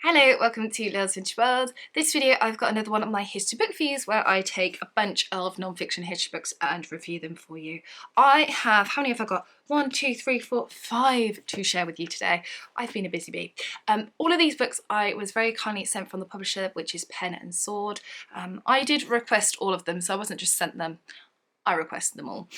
Hello, welcome to Lil's Vintage World. This video I've got another one of my history book reviews where I take a bunch of non-fiction history books and review them for you. I have, how many have I got? 1, 2, 3, 4, 5 to share with you today. I've been a busy bee. All of these books I was very kindly sent from the publisher, which is Pen and Sword. I did request all of them, so I wasn't just sent them. I requested them all.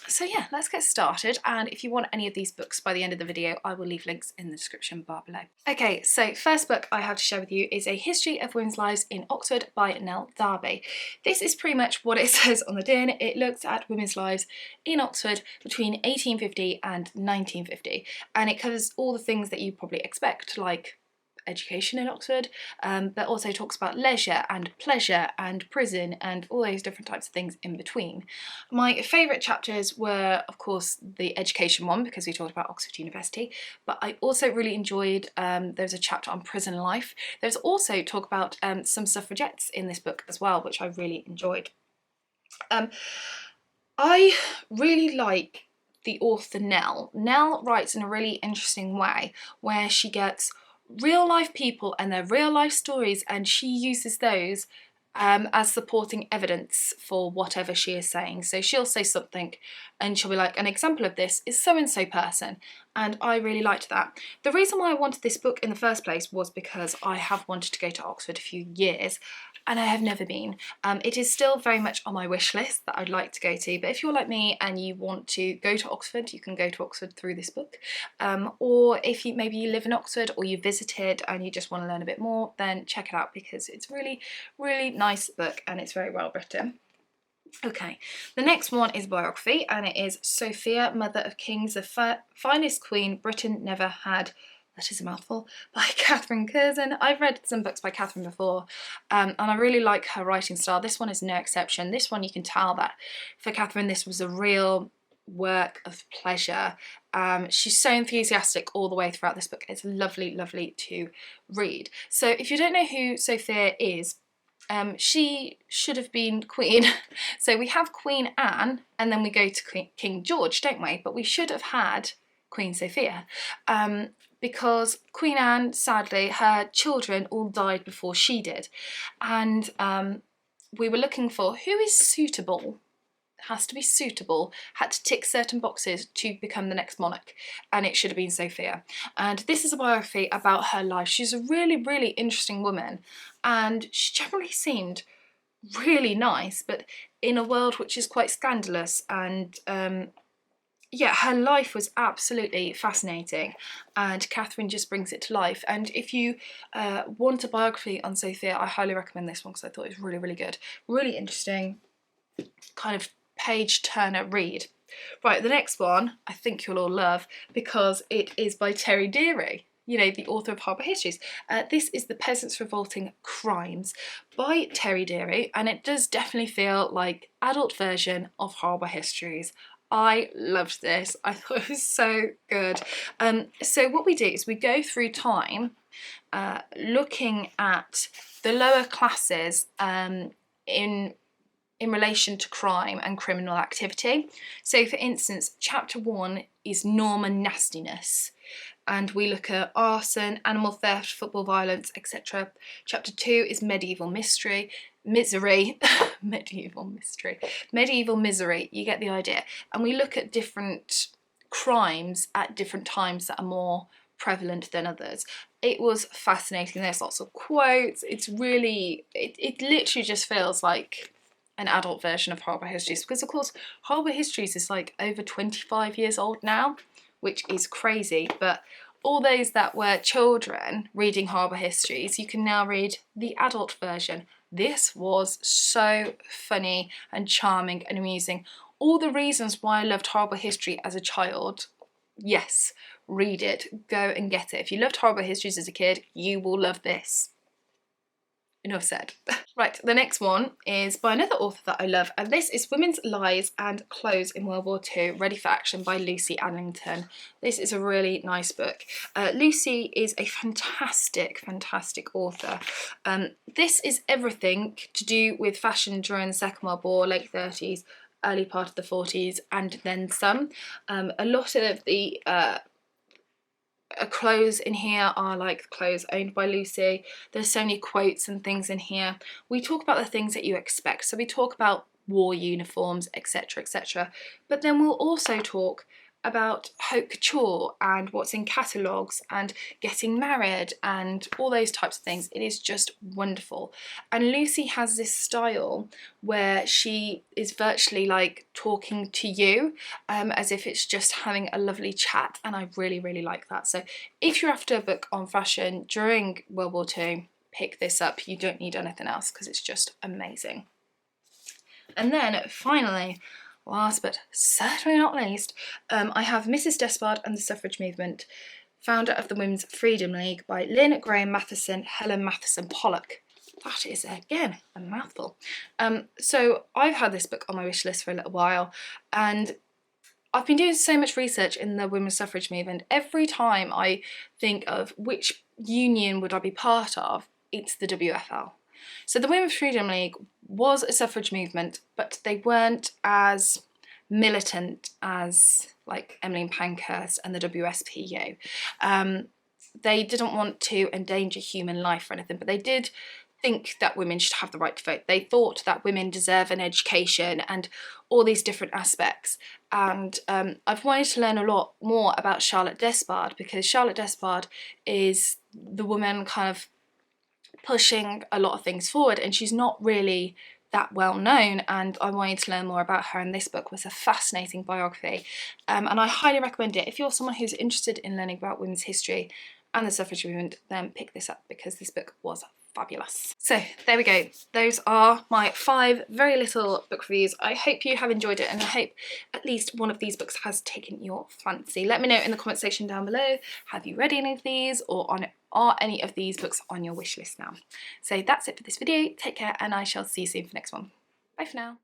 So yeah, let's get started, and if you want any of these books by the end of the video, I will leave links in the description bar below. Okay, so first book I have to share with you is A History of Women's Lives in Oxford by Nell Darby. This is pretty much what it says on the tin. It looks at women's lives in Oxford between 1850 and 1950, and it covers all the things that you probably expect, like education in Oxford, but also talks about leisure and pleasure and prison and all those different types of things in between. My favourite chapters were, of course, the education one, because we talked about Oxford University, but I also really enjoyed, there's a chapter on prison life. There's also talk about some suffragettes in this book as well, which I really enjoyed. I really like the author Nell. Nell writes in a really interesting way where she gets real life people and their real life stories, and she uses those as supporting evidence for whatever she is saying. So she'll say something and she'll be like, an example of this is so and so person, and I really liked that. The reason why I wanted this book in the first place was because I have wanted to go to Oxford a few years and I have never been. It is still very much on my wish list that I'd like to go to, but if you're like me and you want to go to Oxford, you can go to Oxford through this book. Or if maybe you live in Oxford or you visited and you just want to learn a bit more, then check it out, because it's really, really nice book and it's very well written. Okay, the next one is biography, and it is Sofia, Mother of Kings, the Finest Queen Britain Never Had. That is a mouthful, by Catherine Curzon. I've read some books by Catherine before, and I really like her writing style. This one is no exception. This one, you can tell that for Catherine this was a real work of pleasure. She's so enthusiastic all the way throughout this book. It's lovely, lovely to read. So if you don't know who Sophia is, she should have been Queen. So we have Queen Anne and then we go to King George, don't we? But we should have had Queen Sophia, because Queen Anne, sadly, her children all died before she did, and we were looking for who is suitable. Has to be suitable, had to tick certain boxes to become the next monarch, and it should have been Sophia. And this is a biography about her life. She's a really, really interesting woman, and she generally seemed really nice, but in a world which is quite scandalous, and yeah, her life was absolutely fascinating, and Catherine just brings it to life. And if you want a biography on Sophia, I highly recommend this one because I thought it was really, really good. Really interesting, kind of page turner read. Right, the next one I think you'll all love because it is by Terry Deary, you know, the author of Harbour Histories. This is The Peasants' Revolting Crimes by Terry Deary, and it does definitely feel like adult version of Harbour Histories. I loved this. I thought it was so good. So what we do is we go through time looking at the lower classes in relation to crime and criminal activity. So for instance, chapter 1 is Norman nastiness, and we look at arson, animal theft, football violence, etc. Chapter 2 is medieval misery, medieval misery, you get the idea. And we look at different crimes at different times that are more prevalent than others. It was fascinating. There's lots of quotes. It's really, it literally just feels like an adult version of Harbour Histories, because of course Harbour Histories is like over 25 years old now, which is crazy, but all those that were children reading Harbour Histories, you can now read the adult version. This was so funny and charming and amusing. All the reasons why I loved Harbour History as a child, yes, read it, go and get it. If you loved Harbour Histories as a kid, you will love this. Enough said. Right, the next one is by another author that I love, and this is Women's Lives and Clothes in World War II, Ready for Action by Lucy Allington. This is a really nice book. Lucy is a fantastic, fantastic author. This is everything to do with fashion during the Second World War, late 30s, early part of the 40s, and then some. A lot of the clothes in here are like clothes owned by Lucy. There's so many quotes and things in here. We talk about the things that you expect. So we talk about war uniforms, etc, etc. But then we'll also talk about haute couture and what's in catalogues and getting married and all those types of things. It is just wonderful. And Lucy has this style where she is virtually like talking to you, as if it's just having a lovely chat, and I really, really like that. So if you're after a book on fashion during World War II, pick this up. You don't need anything else because it's just amazing. And then finally, last but certainly not least, I have Mrs. Despard and the Suffrage Movement, founder of the Women's Freedom League, by Lynn Graham Matheson, Helen Matheson Pollock. That is, again, a mouthful. So I've had this book on my wish list for a little while, and I've been doing so much research in the women's suffrage movement. Every time I think of which union would I be part of, it's the WFL. So the Women's Freedom League was a suffrage movement, but they weren't as militant as like Emmeline Pankhurst and the WSPU. They didn't want to endanger human life or anything, but they did think that women should have the right to vote. They thought that women deserve an education and all these different aspects. And I've wanted to learn a lot more about Charlotte Despard, because Charlotte Despard is the woman kind of pushing a lot of things forward, and she's not really that well known, and I wanted to learn more about her, and this book was a fascinating biography, and I highly recommend it. If you're someone who's interested in learning about women's history and the suffrage movement, then pick this up because this book was fabulous. So there we go. Those are my 5 very little book reviews. I hope you have enjoyed it, and I hope at least one of these books has taken your fancy. Let me know in the comment section down below, have you read any of these, or are any of these books on your wish list now? So that's it for this video. Take care, and I shall see you soon for the next one. Bye for now.